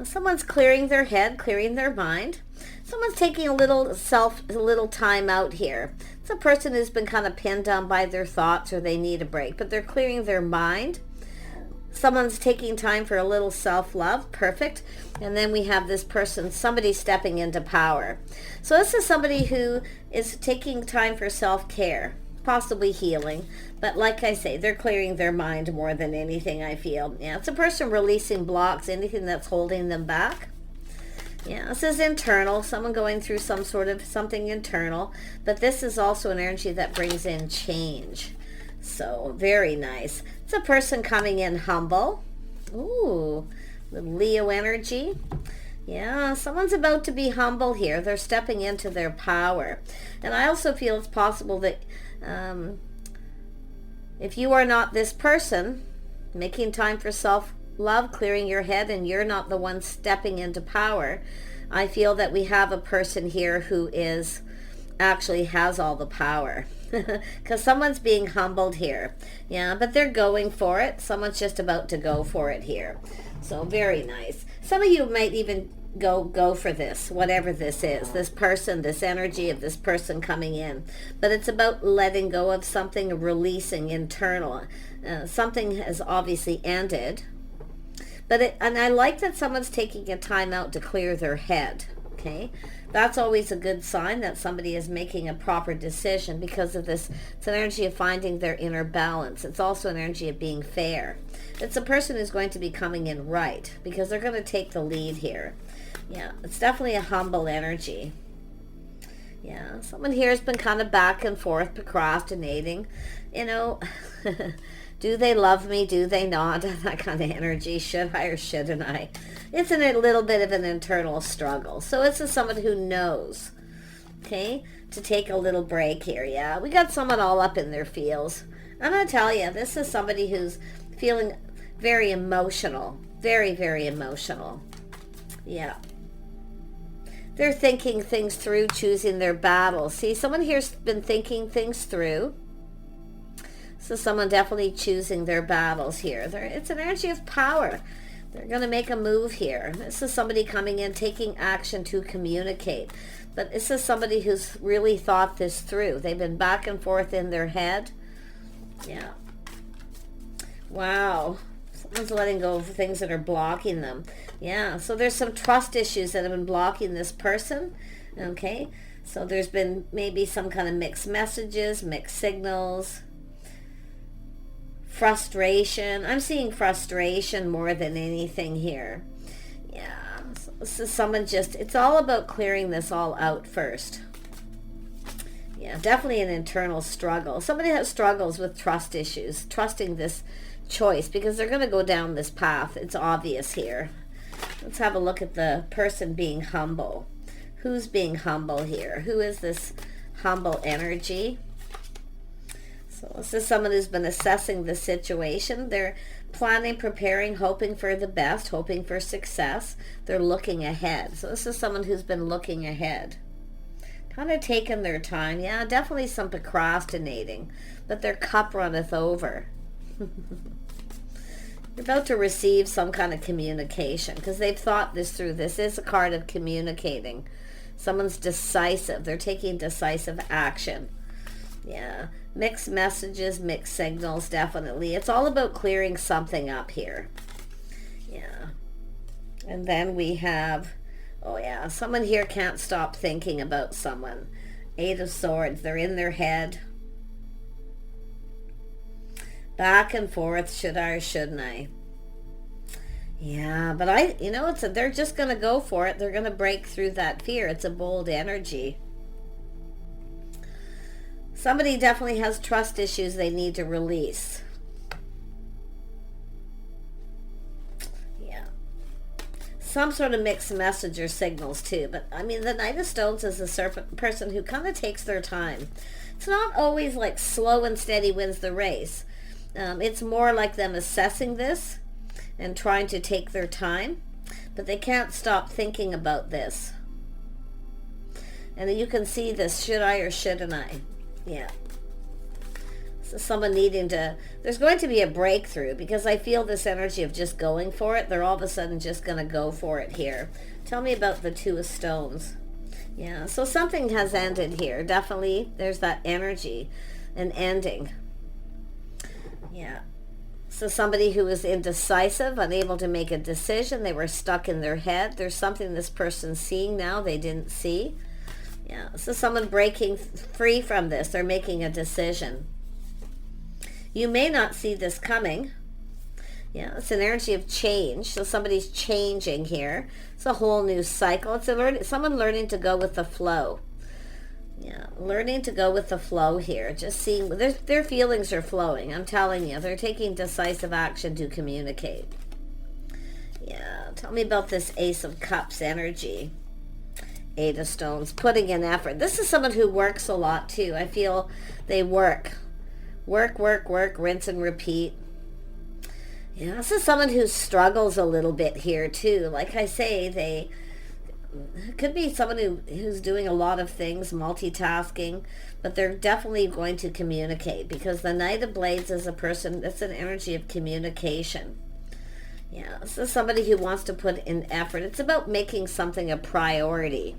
Someone's clearing their head, clearing their mind. Someone's taking a little time out here. It's a person who's been kind of pinned down by their thoughts, or they need a break, but they're clearing their mind. Someone's taking time for a little self-love. Perfect. And then we have this person, somebody stepping into power. So this is somebody who is taking time for self-care, possibly healing. But like I say, they're clearing their mind more than anything, I feel. Yeah, it's a person releasing blocks, anything that's holding them back. Yeah, this is internal, someone going through some sort of something internal. But this is also an energy that brings in change. So very nice. It's a person coming in humble. Ooh, the Leo energy. Yeah, someone's about to be humble here. They're stepping into their power. And I also feel it's possible that if you are not this person making time for self-love, clearing your head, and you're not the one stepping into power, I feel that we have a person here who is actually has all the power. Because someone's being humbled here. Yeah, but they're going for it. Someone's just about to go for it here. So very nice. Some of you might even go for this, whatever this is, this person, this energy of this person coming in. But it's about letting go of something, releasing internal. Something has obviously ended. And I like that someone's taking a time out to clear their head. Okay, that's always a good sign that somebody is making a proper decision because of this. It's an energy of finding their inner balance. It's also an energy of being fair. It's a person who's going to be coming in right because they're going to take the lead here. Yeah, it's definitely a humble energy. Yeah, someone here has been kind of back and forth, procrastinating. You know, do they love me? Do they not? That kind of energy. Should I or shouldn't I? It's a little bit of an internal struggle. So it's someone who knows, okay, to take a little break here. Yeah, we got someone all up in their feels. I'm going to tell you, this is somebody who's feeling very emotional. Very, very emotional. Yeah. They're thinking things through, choosing their battles. See, someone here's been thinking things through. So someone definitely choosing their battles here. It's an energy of power. They're going to make a move here. This is somebody coming in, taking action to communicate. But this is somebody who's really thought this through. They've been back and forth in their head. Yeah. Wow. Someone's letting go of things that are blocking them. Yeah, so there's some trust issues that have been blocking this person. Okay, so there's been maybe some kind of mixed messages, mixed signals. Frustration. I'm seeing frustration more than anything here. Yeah, so this is someone it's all about clearing this all out first. Yeah, definitely an internal struggle. Somebody has struggles with trust issues, trusting this choice because they're going to go down this path. It's obvious here. Let's have a look at the person being humble. Who's being humble here? Who is this humble energy? So this is someone who's been assessing the situation. They're planning, preparing, hoping for the best, hoping for success. They're looking ahead. So this is someone who's been looking ahead. Kind of taking their time. Yeah, definitely some procrastinating. But their cup runneth over. You're about to receive some kind of communication because they've thought this through. This is a card of communicating. Someone's decisive. They're taking decisive action. Yeah, mixed messages, mixed signals, definitely. It's all about clearing something up here. Yeah. And then we have, oh yeah, someone here can't stop thinking about someone. 8 of Swords, they're in their head. Back and forth, should I or shouldn't I? Yeah, but they're just going to go for it. They're going to break through that fear. It's a bold energy. Somebody definitely has trust issues they need to release. Yeah. Some sort of mixed message or signals too. But I mean, the Knight of Stones is a person who kind of takes their time. It's not always like slow and steady wins the race. It's more like them assessing this and trying to take their time. But they can't stop thinking about this. And you can see this, should I or shouldn't I? Yeah. So someone needing to, there's going to be a breakthrough, because I feel this energy of just going for it. They're all of a sudden just going to go for it here. Tell me about the Two of Stones. Yeah, so something has ended here. Definitely, there's that energy, an ending. Yeah. So somebody who was indecisive, unable to make a decision, they were stuck in their head. There's something this person's seeing now they didn't see. Yeah, so someone breaking free from this. They're making a decision. You may not see this coming. Yeah, it's an energy of change. So somebody's changing here. It's a whole new cycle. It's someone learning to go with the flow. Yeah, learning to go with the flow here. Just seeing their feelings are flowing. I'm telling you, they're taking decisive action to communicate. Yeah, tell me about this Ace of Cups energy. Eight of Stones, putting in effort. This is someone who works a lot too. I feel they work, rinse and repeat. Yeah, this is someone who struggles a little bit here too. Like I say, it could be someone who's doing a lot of things, multitasking, but they're definitely going to communicate, because the Knight of Blades is a person, that's an energy of communication. Yeah, this is somebody who wants to put in effort. It's about making something a priority.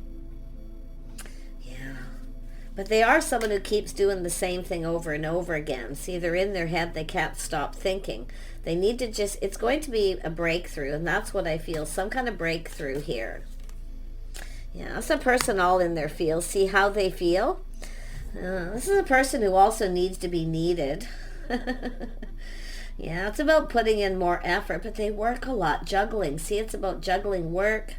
But they are someone who keeps doing the same thing over and over again. See, they're in their head. They can't stop thinking. They need to it's going to be a breakthrough, and that's what I feel, some kind of breakthrough here. Yeah, it's a person all in their feels. See how they feel? This is a person who also needs to be needed. Yeah, it's about putting in more effort, but they work a lot, juggling. See, it's about juggling work,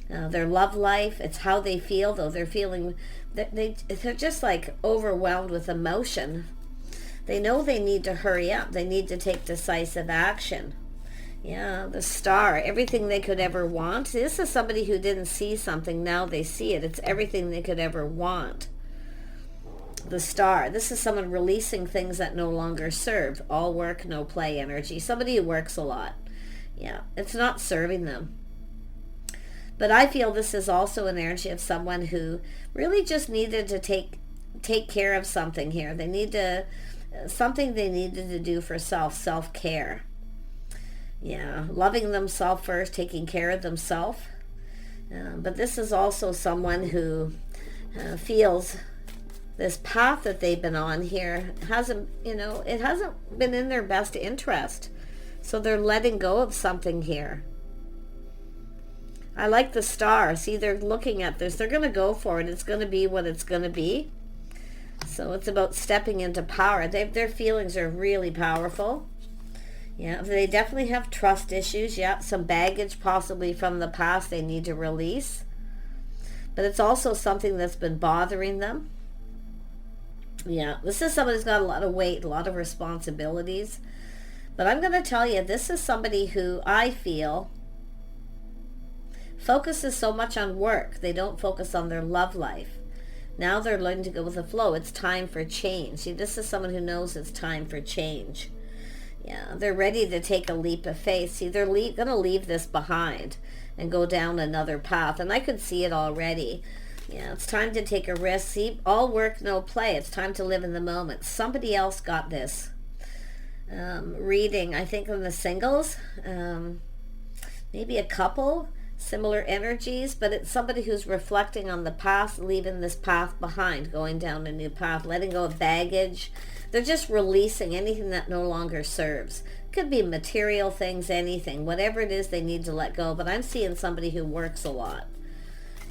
their love life. It's how they feel, though. They're feeling... They're just like overwhelmed with emotion. They know they need to hurry up. They need to take decisive action. Yeah, the Star, everything they could ever want. This is somebody who didn't see something. Now they see it. It's everything they could ever want. The Star, this is someone releasing things that no longer serve. All work, no play energy. Somebody who works a lot. Yeah, it's not serving them. But I feel this is also an energy of someone who really just needed to take care of something here. They need to, something they needed to do for self-care. Yeah, loving themselves first, taking care of themselves. But this is also someone who feels this path that they've been on here hasn't, it hasn't been in their best interest. So they're letting go of something here. I like the Star. See, they're looking at this. They're going to go for it. It's going to be what it's going to be. So it's about stepping into power. Their feelings are really powerful. Yeah, they definitely have trust issues. Yeah, some baggage possibly from the past they need to release. But it's also something that's been bothering them. Yeah, this is somebody who's got a lot of weight, a lot of responsibilities. But I'm going to tell you, this is somebody who I feel focuses so much on work. They don't focus on their love life. Now they're learning to go with the flow. It's time for change. See, this is someone who knows it's time for change. Yeah, they're ready to take a leap of faith. See, they're going to leave this behind and go down another path. And I could see it already. Yeah, it's time to take a risk. See, all work, no play. It's time to live in the moment. Somebody else got this reading, I think, on the singles. Maybe a couple. Similar energies, but it's somebody who's reflecting on the past, leaving this path behind, going down a new path, letting go of baggage. They're just releasing anything that no longer serves. Could be material things, anything, whatever it is they need to let go. But I'm seeing somebody who works a lot.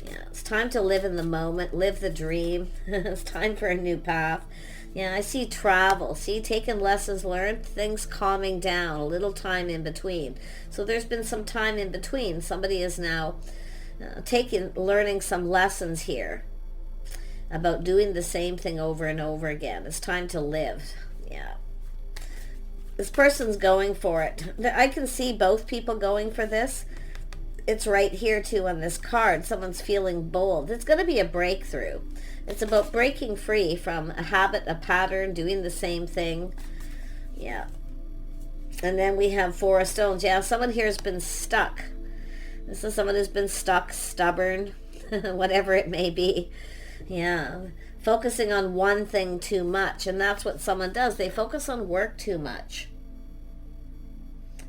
Yeah, it's time to live in the moment, live the dream. It's time for a new path. Yeah, I see travel. See, taking lessons learned, things calming down, a little time in between. So there's been some time in between. Somebody is now learning some lessons here about doing the same thing over and over again. It's time to live. Yeah. This person's going for it. I can see both people going for this. It's right here too on this card. Someone's feeling bold. It's going to be a breakthrough. It's about breaking free from a habit, a pattern, doing the same thing. Yeah. And then we have Four of Stones. Yeah, someone here has been stuck. This is someone who's been stuck, stubborn, whatever it may be. Yeah. focusing on one thing too much. And that's what someone does. They focus on work too much.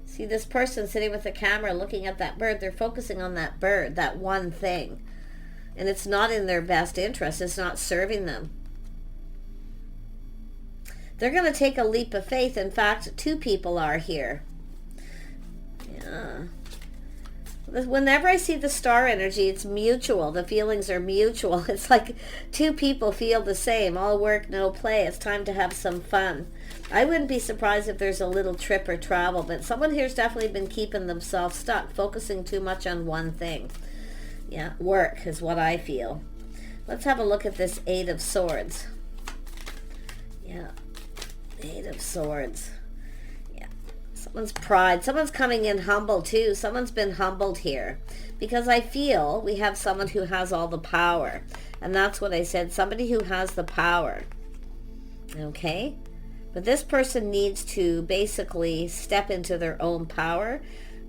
See this person sitting with the camera looking at that bird. They're focusing on that bird, that one thing. And it's not in their best interest. It's not serving them. They're going to take a leap of faith. In fact, two people are here. Yeah. Whenever I see the star energy, it's mutual. The feelings are mutual. It's like two people feel the same. All work, no play. It's time to have some fun. I wouldn't be surprised if there's a little trip or travel, but someone here's definitely been keeping themselves stuck, focusing too much on one thing. Yeah, work is what I feel. Let's have a look at this Eight of Swords. Yeah, Eight of Swords. Yeah, someone's pride. Someone's coming in humble too. Someone's been humbled here. Because I feel we have someone who has all the power. And that's what I said, somebody who has the power. Okay? But this person needs to basically step into their own power.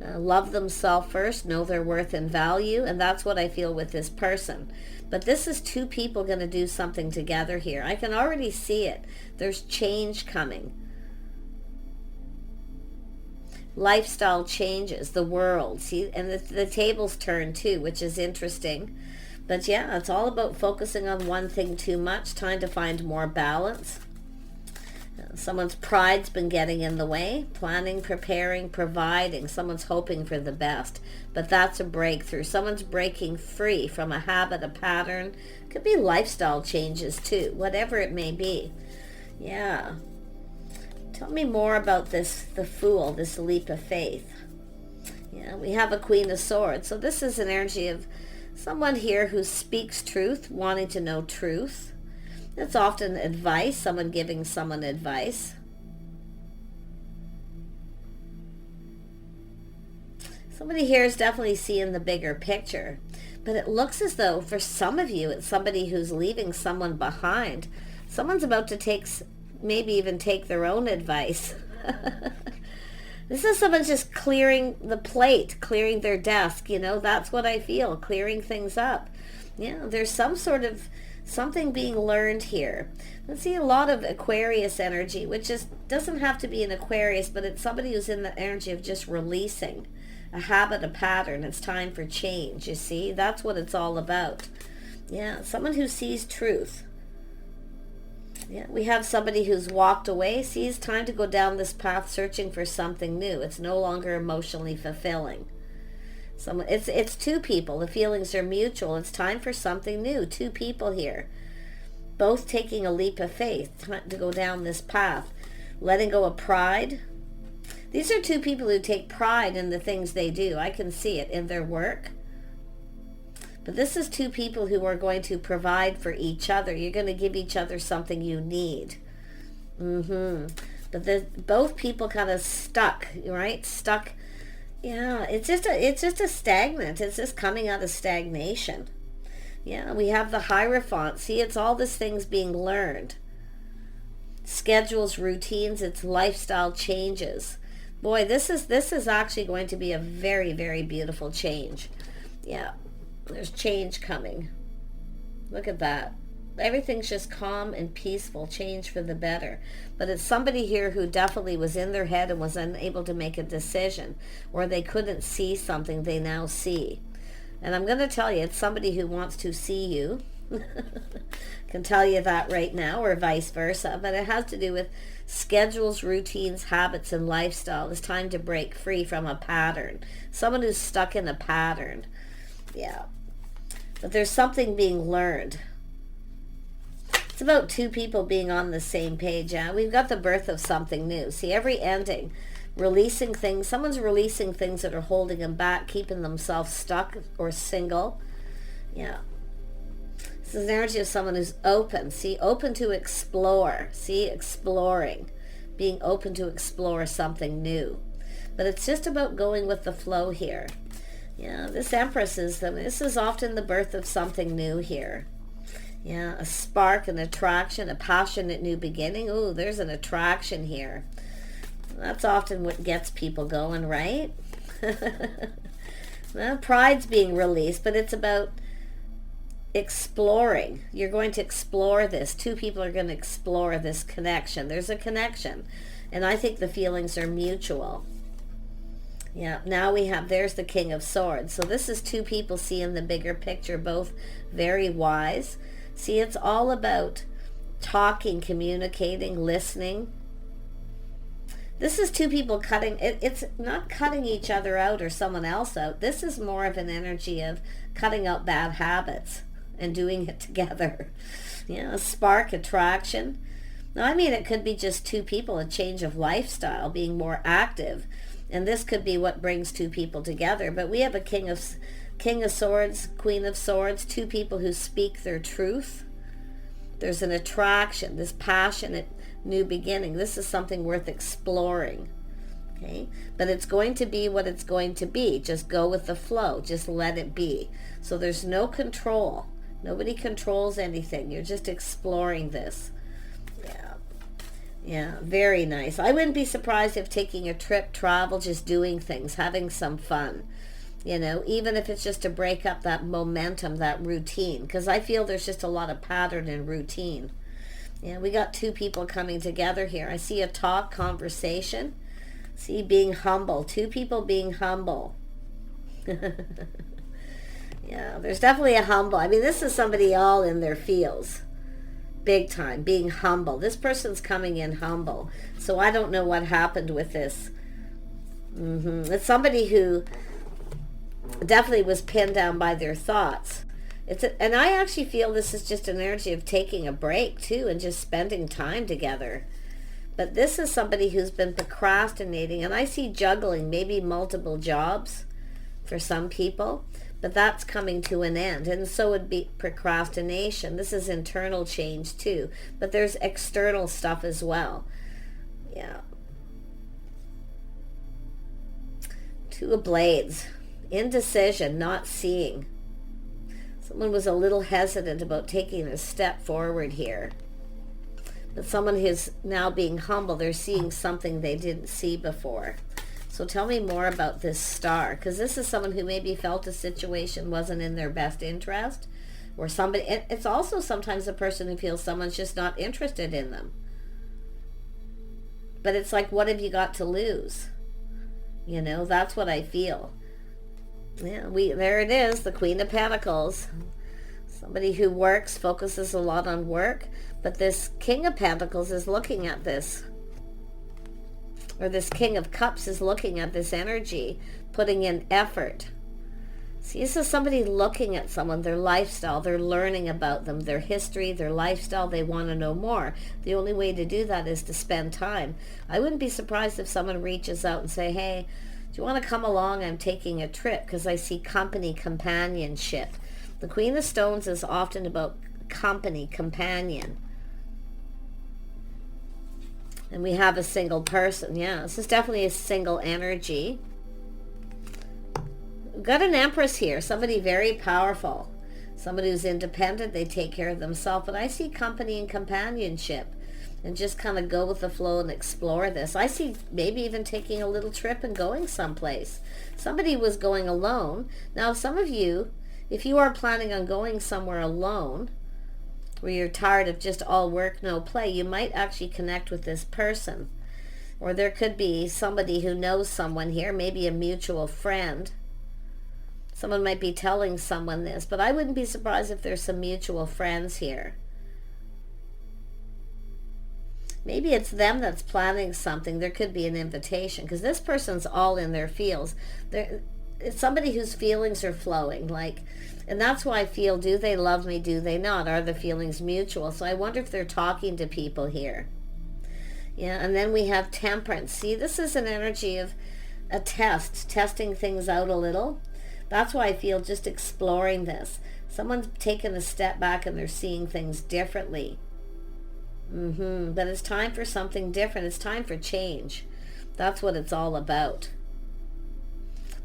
Love themselves first, know their worth and value, and that's what I feel with this person. But this is two people going to do something together here. I can already see it. There's change coming. Lifestyle changes, the world, see, and the tables turn too, which is interesting. But yeah, it's all about focusing on one thing too much, time to find more balance. Someone's pride's been getting in the way, planning, preparing, providing. Someone's hoping for the best, but that's a breakthrough. Someone's breaking free from a habit, a pattern. Could be lifestyle changes too, whatever it may be. Yeah. Tell me more about this, the Fool, this leap of faith. Yeah, we have a Queen of Swords. So this is an energy of someone here who speaks truth, wanting to know truth. It's often advice, someone giving someone advice. Somebody here is definitely seeing the bigger picture. But it looks as though for some of you, it's somebody who's leaving someone behind. Someone's about to maybe even take their own advice. This is someone just clearing the plate, clearing their desk. You know, that's what I feel, clearing things up. Yeah, there's some sort of something being learned here. Let's see a lot of Aquarius energy, which doesn't have to be an Aquarius, but it's somebody who's in the energy of just releasing a habit, a pattern. It's time for change, you see? That's what it's all about. Yeah, someone who sees truth. Yeah, we have somebody who's walked away, sees time to go down this path searching for something new. It's no longer emotionally fulfilling. It's two people. The feelings are mutual. It's time for something new. Two people here. Both taking a leap of faith to go down this path. Letting go of pride. These are two people who take pride in the things they do. I can see it in their work. But this is two people who are going to provide for each other. You're going to give each other something you need. But both people kind of stuck, right? Stuck. Yeah, it's just a stagnant. It's just coming out of stagnation. Yeah, we have the Hierophant. See, it's all these things being learned. Schedules, routines, it's lifestyle changes. Boy, this is actually going to be a very, very beautiful change. Yeah, there's change coming. Look at that. Everything's just calm and peaceful, change for the better. But it's somebody here who definitely was in their head and was unable to make a decision, or they couldn't see something they now see. And I'm going to tell you, it's somebody who wants to see you. Can tell you that right now, or vice versa. But it has to do with schedules, routines, habits, and lifestyle. It's time to break free from a pattern. Someone who's stuck in a pattern. Yeah. But there's something being learned. It's about two people being on the same page. Yeah, we've got the birth of something new. See, every ending, releasing things. Someone's releasing things that are holding them back, keeping themselves stuck or single. Yeah. This is an energy of someone who's open. See, open to explore. See, exploring. Being open to explore something new. But it's just about going with the flow here. Yeah, this Empress this is often the birth of something new here. Yeah, a spark, an attraction, a passionate new beginning. Ooh, there's an attraction here. That's often what gets people going, right? Well, pride's being released, but it's about exploring. You're going to explore this. Two people are going to explore this connection. There's a connection. And I think the feelings are mutual. Yeah, now we have, there's the King of Swords. So this is two people seeing the bigger picture, both very wise. See, it's all about talking, communicating, listening. This is two people cutting, it's not cutting each other out or someone else out. This is more of an energy of cutting out bad habits and doing it together. You know, spark, attraction. Now, I mean, it could be just two people, a change of lifestyle, being more active. And this could be what brings two people together. But we have a King of Swords, Queen of Swords, two people who speak their truth. There's an attraction, this passionate new beginning. This is something worth exploring. Okay? But it's going to be what it's going to be. Just go with the flow. Just let it be. So there's no control. Nobody controls anything. You're just exploring this. Yeah, very nice. I wouldn't be surprised if taking a trip, travel, just doing things, having some fun. You know, even if it's just to break up that momentum, that routine. Because I feel there's just a lot of pattern and routine. Yeah, we got two people coming together here. I see a talk, conversation. See, being humble. Two people being humble. Yeah, there's definitely a humble. I mean, this is somebody all in their feels. Big time, being humble. This person's coming in humble. So I don't know what happened with this. It's somebody who definitely was pinned down by their thoughts. And I actually feel this is just an energy of taking a break too and just spending time together. But this is somebody who's been procrastinating, and I see juggling, maybe multiple jobs for some people. But that's coming to an end, and so would be procrastination. This is internal change too, but there's external stuff as well. Yeah. Two of Blades. Indecision, not seeing. Someone was a little hesitant about taking a step forward here. But someone who's now being humble, they're seeing something they didn't see before. So tell me more about this Star, because this is someone who maybe felt a situation wasn't in their best interest, or somebody. It's also sometimes a person who feels someone's just not interested in them. But it's like, what have you got to lose? You know, that's what I feel. Yeah, there it is, the Queen of Pentacles. Somebody who works, focuses a lot on work, but this King of Pentacles is looking at this. Or this King of Cups is looking at this energy, putting in effort. See, this is somebody looking at someone, their lifestyle, they're learning about them, their history, their lifestyle, they want to know more. The only way to do that is to spend time. I wouldn't be surprised if someone reaches out and say, hey, do you want to come along? I'm taking a trip, because I see company, companionship. The Queen of Stones is often about company, companion. And we have a single person. Yeah, this is definitely a single energy. We've got an Empress here. Somebody very powerful. Somebody who's independent. They take care of themselves. But I see company and companionship. And just kind of go with the flow and explore this. I see maybe even taking a little trip and going someplace. Somebody was going alone. Now, some of you, if you are planning on going somewhere alone, where you're tired of just all work, no play, you might actually connect with this person. Or there could be somebody who knows someone here, maybe a mutual friend. Someone might be telling someone this, but I wouldn't be surprised if there's some mutual friends here. Maybe it's them that's planning something. There could be an invitation, because this person's all in their feels. It's somebody whose feelings are flowing, like, and that's why I feel, do they love me, do they not? Are the feelings mutual? So I wonder if they're talking to people here. Yeah, and then we have Temperance. See, this is an energy of a testing things out a little. That's why I feel just exploring this. Someone's taken a step back and they're seeing things differently. But it's time for something different. It's time for change. That's what it's all about.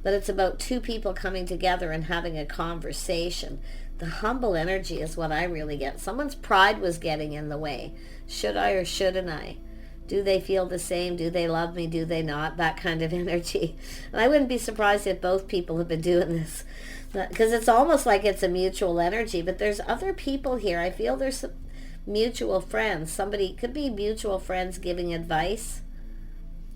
But it's about two people coming together and having a conversation. The humble energy is what I really get. Someone's pride was getting in the way. Should I or shouldn't I? Do they feel the same? Do they love me? Do they not? That kind of energy. And I wouldn't be surprised if both people have been doing this, because it's almost like it's a mutual energy. But there's other people here. I feel there's some mutual friends. Somebody, could be mutual friends giving advice.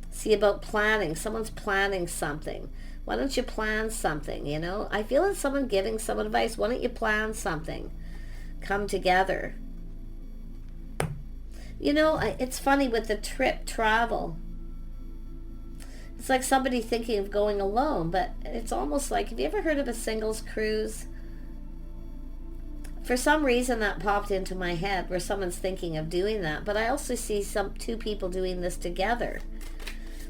See, about planning. Someone's planning something. Why don't you plan something, you know? I feel it's someone giving some advice. Why don't you plan something? Come together. You know, it's funny with the trip travel. It's like somebody thinking of going alone, but it's almost like, have you ever heard of a singles cruise? For some reason that popped into my head where someone's thinking of doing that, but I also see two people doing this together.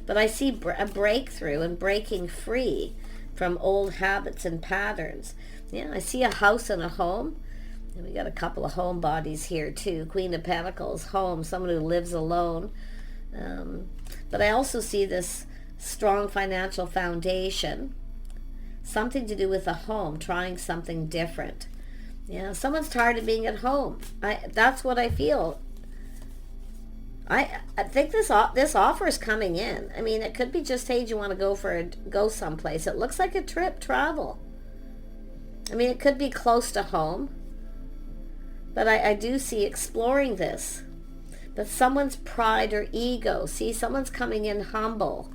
But I see a breakthrough and breaking free from old habits and patterns. Yeah, I see a house and a home. And we got a couple of home bodies here too. Queen of Pentacles, home, someone who lives alone. But I also see this strong financial foundation. Something to do with a home, trying something different. Yeah, someone's tired of being at home. That's what I feel. I think this offer is coming in. I mean, it could be just, hey, do you want to go someplace? It looks like a trip, travel. I mean, it could be close to home. But I do see exploring this. But someone's pride or ego. See, someone's coming in humble.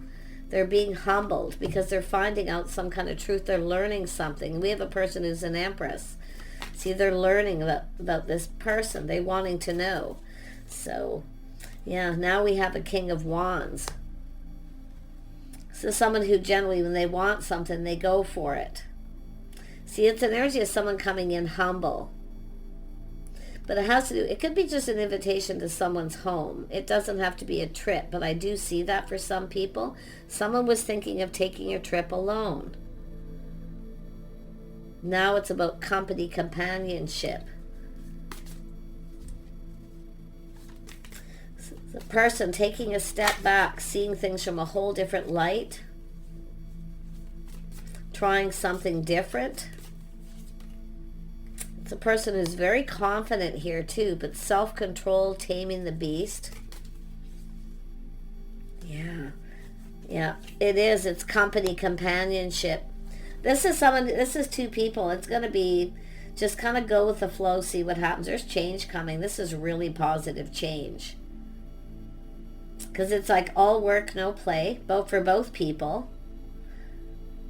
They're being humbled because they're finding out some kind of truth. They're learning something. We have a person who's an Empress. See, they're learning about this person. They're wanting to know. So, yeah, now we have a King of Wands. So someone who generally, when they want something, they go for it. See, it's an energy of someone coming in humble. But it has to do, it could be just an invitation to someone's home. It doesn't have to be a trip, but I do see that for some people. Someone was thinking of taking a trip alone. Now it's about company, companionship. The person taking a step back, seeing things from a whole different light, trying something different. It's a person who's very confident here too, but self-control, taming the beast. Yeah, it is. It's company, companionship. This is two people. It's going to be just kind of go with the flow, see what happens. There's change coming. This is really positive change. Because it's like all work, no play, for both people.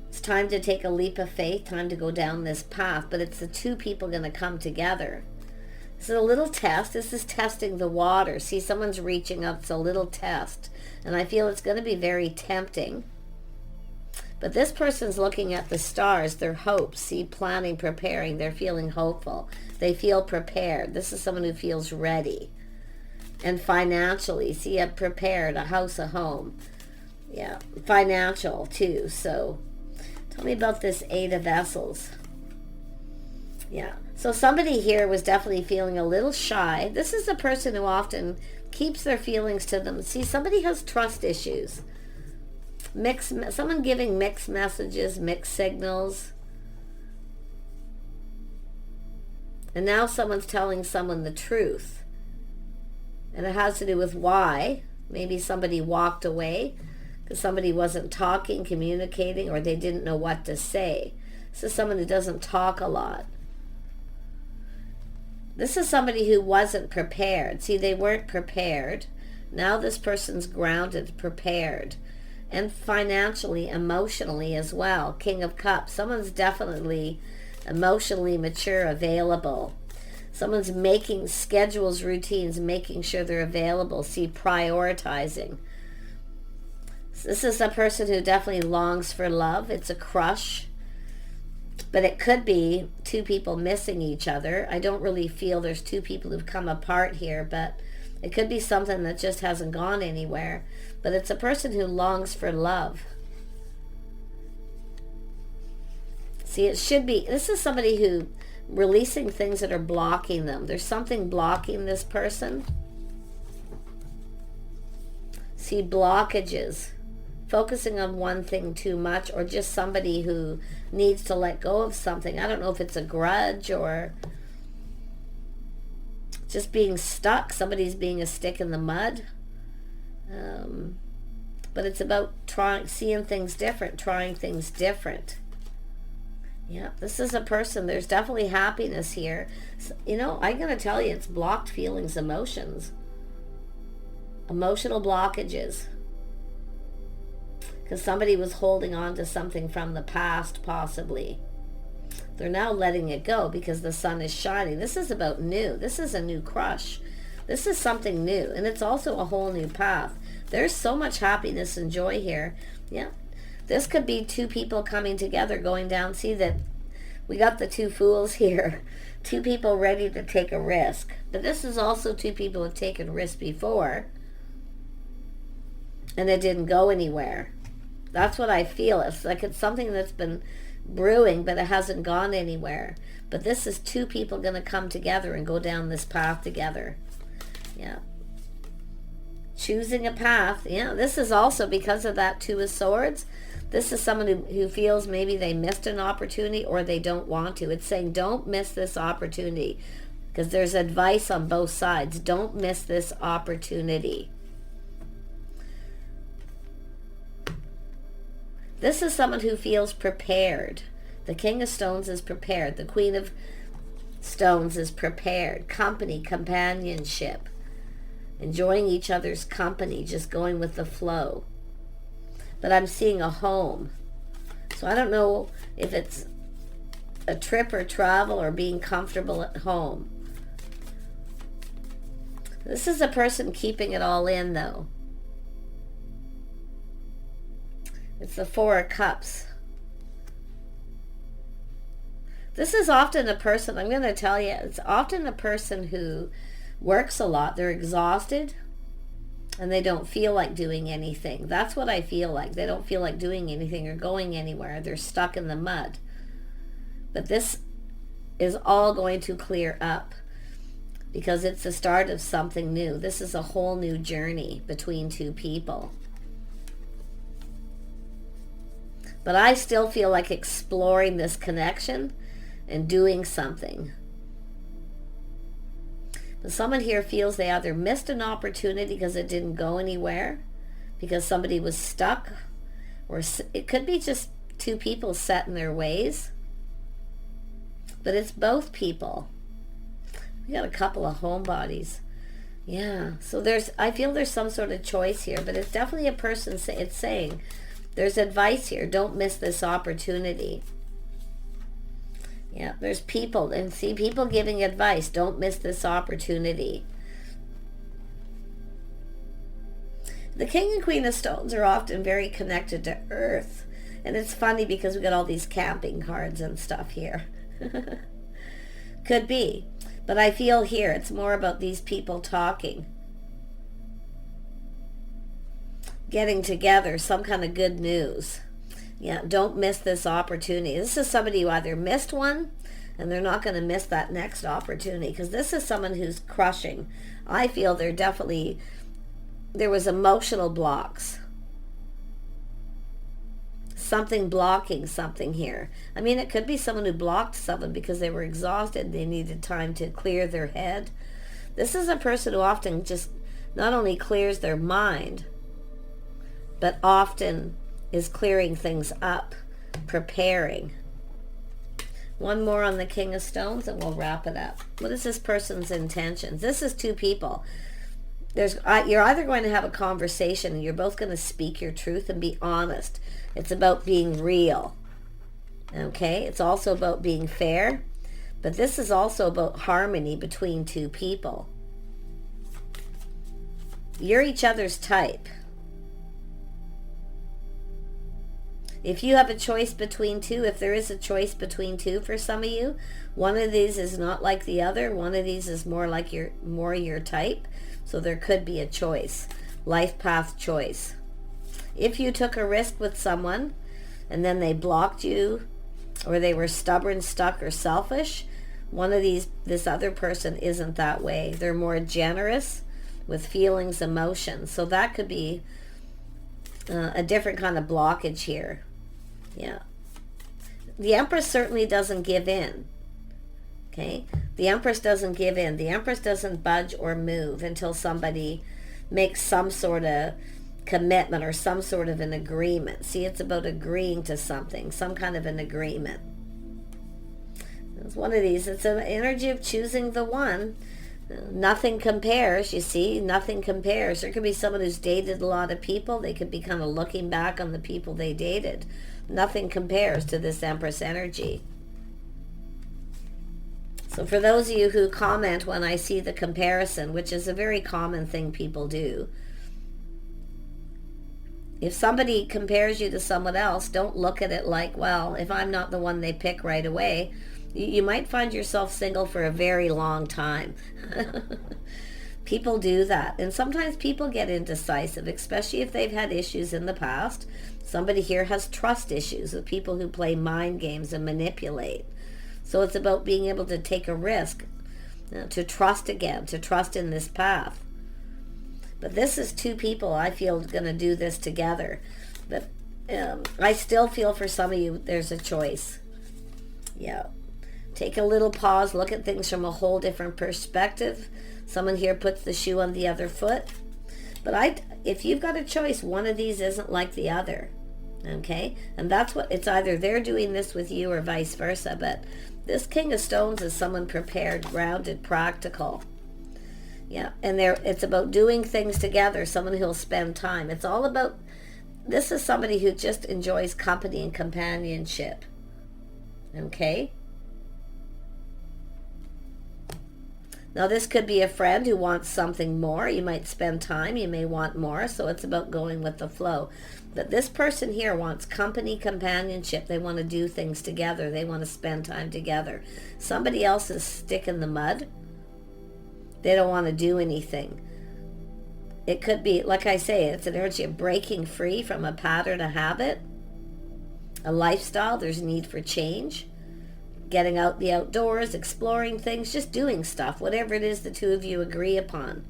It's time to take a leap of faith, time to go down this path, but it's the two people going to come together. This is a little test. This is testing the water. See, someone's reaching up. It's a little test. And I feel it's going to be very tempting. But this person's looking at the stars, their hopes. See, planning, preparing. They're feeling hopeful. They feel prepared. This is someone who feels ready. And financially, see, I'm prepared, a house, a home. Yeah, financial too, so... Tell me about this Eight of Vessels. Yeah. So somebody here was definitely feeling a little shy. This is a person who often keeps their feelings to them. See, somebody has trust issues. Someone giving mixed messages, mixed signals. And now someone's telling someone the truth. And it has to do with why. Maybe somebody walked away because somebody wasn't talking, communicating, or they didn't know what to say. This is someone who doesn't talk a lot. This is somebody who wasn't prepared. See, they weren't prepared. Now this person's grounded, prepared. And financially, emotionally as well. King of Cups. Someone's definitely emotionally mature, available. Someone's making schedules, routines, making sure they're available. See, prioritizing. This is a person who definitely longs for love. It's a crush. But it could be two people missing each other. I don't really feel there's two people who've come apart here, but it could be something that just hasn't gone anywhere. But it's a person who longs for love. See, it should be, this is somebody who releasing things that are blocking them. There's something blocking this person. See, blockages. Focusing on one thing too much, or just somebody who needs to let go of something. I don't know if it's a grudge or just being stuck. Somebody's being a stick in the mud. But it's about seeing things different, trying things different. Yeah, this is a person, there's definitely happiness here. You know, I'm going to tell you, it's blocked feelings, emotions. Emotional blockages. Because somebody was holding on to something from the past, possibly. They're now letting it go because the sun is shining. This is about new. This is a new crush. This is something new. And it's also a whole new path. There's so much happiness and joy here. Yeah. This could be two people coming together, going down. See that we got the two fools here. Two people ready to take a risk. But this is also two people who have taken risks before. And it didn't go anywhere. That's what I feel. It's like it's something that's been brewing, but it hasn't gone anywhere. But this is two people going to come together and go down this path together. Yeah. Choosing a path. Yeah, this is also because of that Two of Swords. This is someone who feels maybe they missed an opportunity or they don't want to. It's saying don't miss this opportunity, because there's advice on both sides. Don't miss this opportunity. This is someone who feels prepared. The King of Stones is prepared. The Queen of Stones is prepared. Company, companionship. Enjoying each other's company, just going with the flow. But I'm seeing a home. So I don't know if it's a trip or travel or being comfortable at home. This is a person keeping it all in, though. It's the Four of Cups. This is often a person, I'm going to tell you, it's often a person who works a lot. They're exhausted and they don't feel like doing anything. That's what I feel like. They don't feel like doing anything or going anywhere. They're stuck in the mud. But this is all going to clear up because it's the start of something new. This is a whole new journey between two people. But I still feel like exploring this connection and doing something. But someone here feels they either missed an opportunity because it didn't go anywhere, because somebody was stuck, or it could be just two people set in their ways. But it's both people. We got a couple of homebodies. Yeah, so I feel there's some sort of choice here, but it's definitely a person, it's saying, there's advice here. Don't miss this opportunity. Yeah, there's people, and see people giving advice. Don't miss this opportunity. The King and Queen of Stones are often very connected to Earth. And it's funny because we got all these camping cards and stuff here. Could be. But I feel here it's more about these people talking. Getting together, some kind of good news. Yeah, don't miss this opportunity. This is somebody who either missed one and they're not going to miss that next opportunity, because this is someone who's crushing. I feel there was emotional blocks. Something blocking something here. I mean, it could be someone who blocked someone because they were exhausted. They needed time to clear their head. This is a person who often just not only clears their mind, but often is clearing things up, preparing. One more on the King of Stones and we'll wrap it up. What is this person's intentions? This is two people. You're either going to have a conversation and you're both going to speak your truth and be honest. It's about being real. Okay? It's also about being fair. But this is also about harmony between two people. You're each other's type. If you have a choice between two, if there is a choice between two for some of you, one of these is not like the other. One of these is more like your type. So there could be a choice. Life path choice. If you took a risk with someone and then they blocked you, or they were stubborn, stuck, or selfish, this other person isn't that way. They're more generous with feelings, emotions. So that could be a different kind of blockage here. Yeah. The Empress certainly doesn't give in. Okay? The Empress doesn't give in. The Empress doesn't budge or move until somebody make some sort of commitment or some sort of an agreement. See, it's about agreeing to something, some kind of an agreement. It's one of these. It's an energy of choosing the one. Nothing compares, you see. Nothing compares. There could be someone who's dated a lot of people. They could be kind of looking back on the people they dated. Nothing compares to this Empress energy. So for those of you who comment when I see the comparison, which is a very common thing people do, if somebody compares you to someone else, don't look at it like, well, if I'm not the one they pick right away, you might find yourself single for a very long time. People do that. And sometimes people get indecisive, especially if they've had issues in the past. Somebody here has trust issues with people who play mind games and manipulate. So it's about being able to take a risk, to trust again, to trust in this path. But this is two people I feel going to do this together. But I still feel for some of you there's a choice. Yeah. Take a little pause, look at things from a whole different perspective. Someone here puts the shoe on the other foot. But if you've got a choice, one of these isn't like the other. Okay? And that's what, it's either they're doing this with you or vice versa. But this King of Stones is someone prepared, grounded, practical. Yeah, and it's about doing things together, someone who'll spend time. It's all about, this is somebody who just enjoys company and companionship. Okay? Now this could be a friend who wants something more. You might spend time, you may want more, so it's about going with the flow. But this person here wants company, companionship. They want to do things together. They want to spend time together. Somebody else is stuck in the mud. They don't want to do anything. It could be, like I say, it's an energy of breaking free from a pattern, a habit, a lifestyle. There's need for change. Getting out the outdoors, exploring things, just doing stuff, whatever it is the two of you agree upon.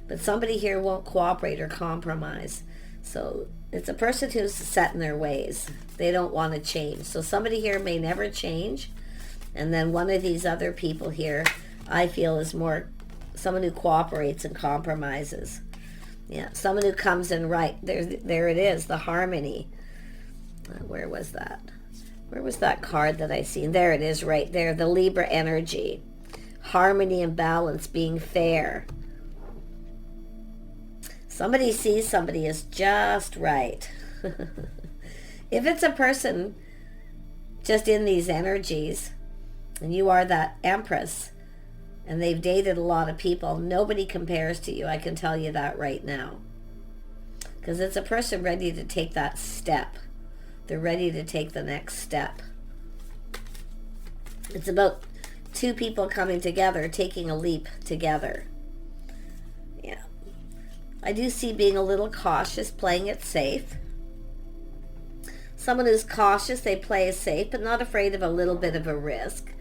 But somebody here won't cooperate or compromise. So it's a person who's set in their ways. They don't want to change. So somebody here may never change. And then one of these other people here, I feel, is more someone who cooperates and compromises. Yeah, someone who comes in right. There it is, the harmony. Where was that? Where was that card that I seen? There it is, right there. The Libra energy. Harmony and balance, being fair. Somebody sees somebody as just right. If it's a person just in these energies, and you are that Empress, and they've dated a lot of people, nobody compares to you. I can tell you that right now. Because it's a person ready to take that step. They're ready to take the next step. It's about two people coming together, taking a leap together. Yeah. I do see being a little cautious, playing it safe. Someone who's cautious, they play it safe, but not afraid of a little bit of a risk.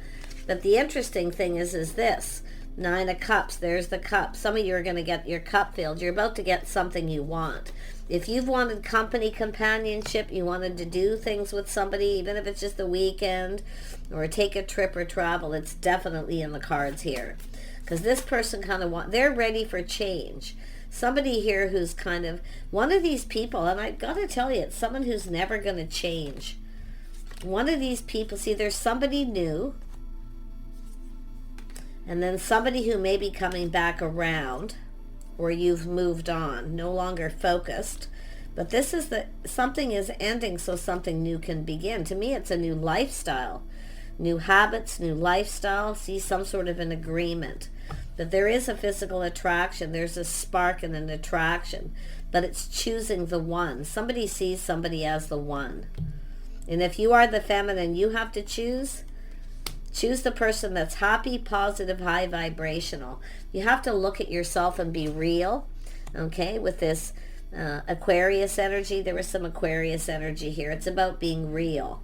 But the interesting thing is this. 9 of Cups, there's the cup. Some of you are going to get your cup filled. You're about to get something you want. If you've wanted company, companionship, you wanted to do things with somebody, even if it's just a weekend, or take a trip or travel, it's definitely in the cards here. Because this person kind of they're ready for change. Somebody here who's kind of, one of these people, and I've got to tell you, it's someone who's never going to change. One of these people, see, there's somebody new, and then somebody who may be coming back around, or you've moved on, no longer focused. But this is something is ending so something new can begin. To me, it's a new lifestyle, new habits, new lifestyle. See, some sort of an agreement. But there is a physical attraction. There's a spark and an attraction. But it's choosing the one. Somebody sees somebody as the one. And if you are the feminine, you have to choose the person that's happy, positive, high vibrational. You have to look at yourself and be real. Okay, with this Aquarius energy, there was some Aquarius energy here. It's about being real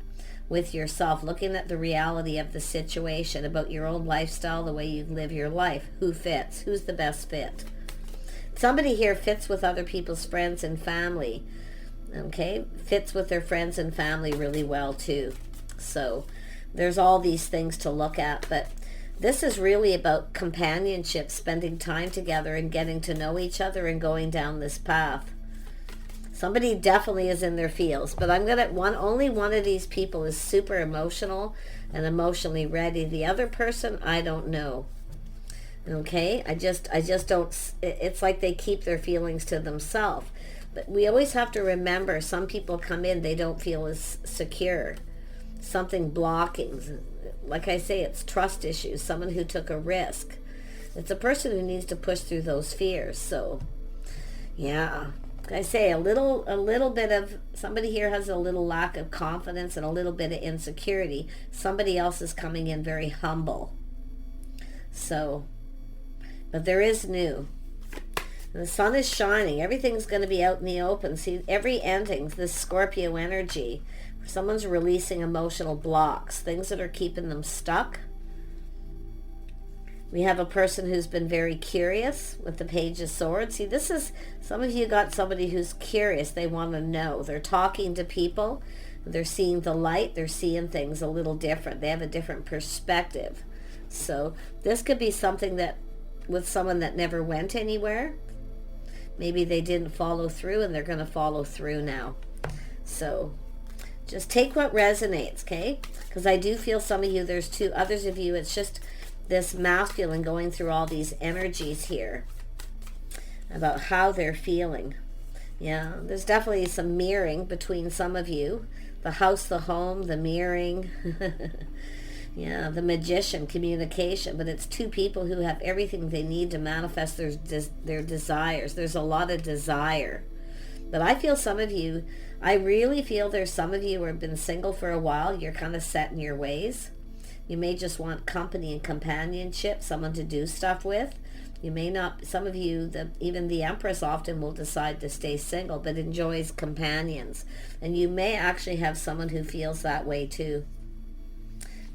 with yourself, looking at the reality of the situation, about your own lifestyle, the way you live your life. Who fits? Who's the best fit? Somebody here fits with other people's friends and family. Okay, fits with their friends and family really well too. So there's all these things to look at, but This is really about companionship, spending time together and getting to know each other and going down this path. Somebody definitely is in their feels, but I'm gonna only one of these people is super emotional and emotionally ready. The other person, I don't know. Okay, I just don't. It's like they keep their feelings to themselves. But we always have to remember, some people come in, they don't feel as secure. Something blocking. Like I say, it's trust issues. Someone who took a risk. It's a person who needs to push through those fears. So, yeah. I say a little bit of, somebody here has a little lack of confidence and a little bit of insecurity. Somebody else is coming in very humble. So, but there is new. And the sun is shining. Everything's going to be out in the open. See, every ending, this Scorpio energy, someone's releasing emotional blocks, things that are keeping them stuck. We have a person who's been very curious with the Page of Swords. See, this is, some of you got somebody who's curious. They want to know. They're talking to people. They're seeing the light. They're seeing things a little different. They have a different perspective. So this could be something that, with someone that never went anywhere. Maybe they didn't follow through and they're going to follow through now. So just take what resonates, okay? Because I do feel some of you, there's two others of you, it's just this masculine going through all these energies here about how they're feeling. Yeah, there's definitely some mirroring between some of you. The house, the home, the mirroring. Yeah, the Magician, communication. But it's two people who have everything they need to manifest their desires. There's a lot of desire. But I feel some of you, I really feel there's some of you who have been single for a while. You're kind of set in your ways. You may just want company and companionship, someone to do stuff with. You may not, some of you, even the Empress often will decide to stay single, but enjoys companions. And you may actually have someone who feels that way too,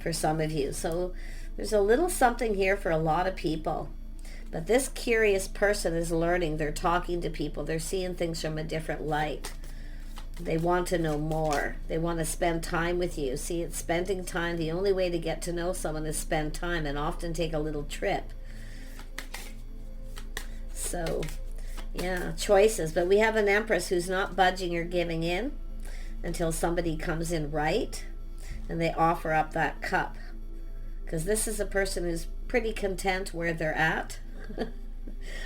for some of you. So there's a little something here for a lot of people. But this curious person is learning. They're talking to people. They're seeing things from a different light. They want to know more. They want to spend time with you. See, it's spending time. The only way to get to know someone is spend time, and often take a little trip. So, yeah, choices. But we have an Empress who's not budging or giving in until somebody comes in right and they offer up that cup. Because this is a person who's pretty content where they're at.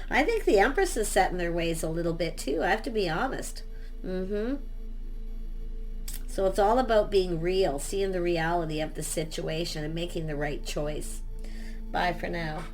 I think the Empress is set in their ways a little bit too. I have to be honest. So it's all about being real, seeing the reality of the situation and making the right choice. Bye for now.